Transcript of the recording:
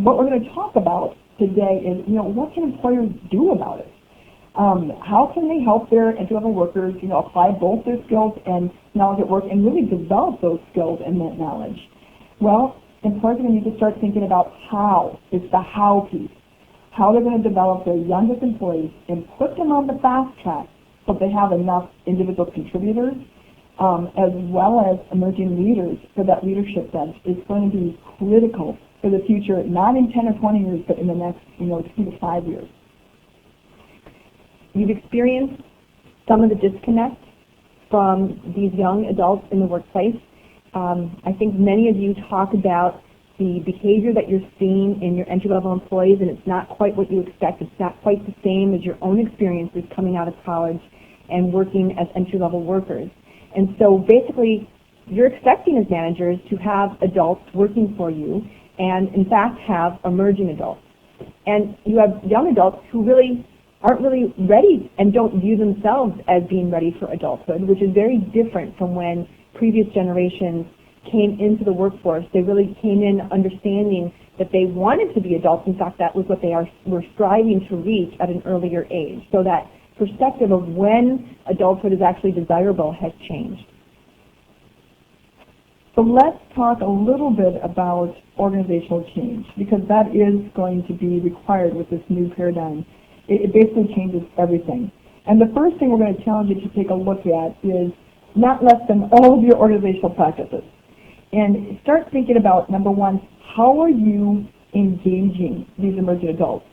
what we're going to talk about today is, what can employers do about it? How can they help their entry-level workers, apply both their skills and knowledge at work and really develop those skills and that knowledge? Well, employers are going to need to start thinking about how. It's the how piece. How they're going to develop their youngest employees and put them on the fast track so they have enough individual contributors as well as emerging leaders for that leadership bench is going to be critical for the future, not in 10 or 20 years, but in the next 2 to 5 years. You've experienced some of the disconnect from these young adults in the workplace. I think many of you talk about the behavior that you're seeing in your entry-level employees, and it's not quite what you expect. It's not quite the same as your own experiences coming out of college and working as entry-level workers. And so basically, you're expecting as managers to have adults working for you and, in fact, have emerging adults. And you have young adults who really aren't really ready and don't view themselves as being ready for adulthood, which is very different from when previous generations came into the workforce. They really came in understanding that they wanted to be adults. In fact, that was what they were striving to reach at an earlier age. So that perspective of when adulthood is actually desirable has changed. So let's talk a little bit about organizational change, because that is going to be required with this new paradigm. It basically changes everything. And the first thing we're going to challenge you to take a look at is not less than all of your organizational practices. And start thinking about, number one, how are you engaging these emerging adults?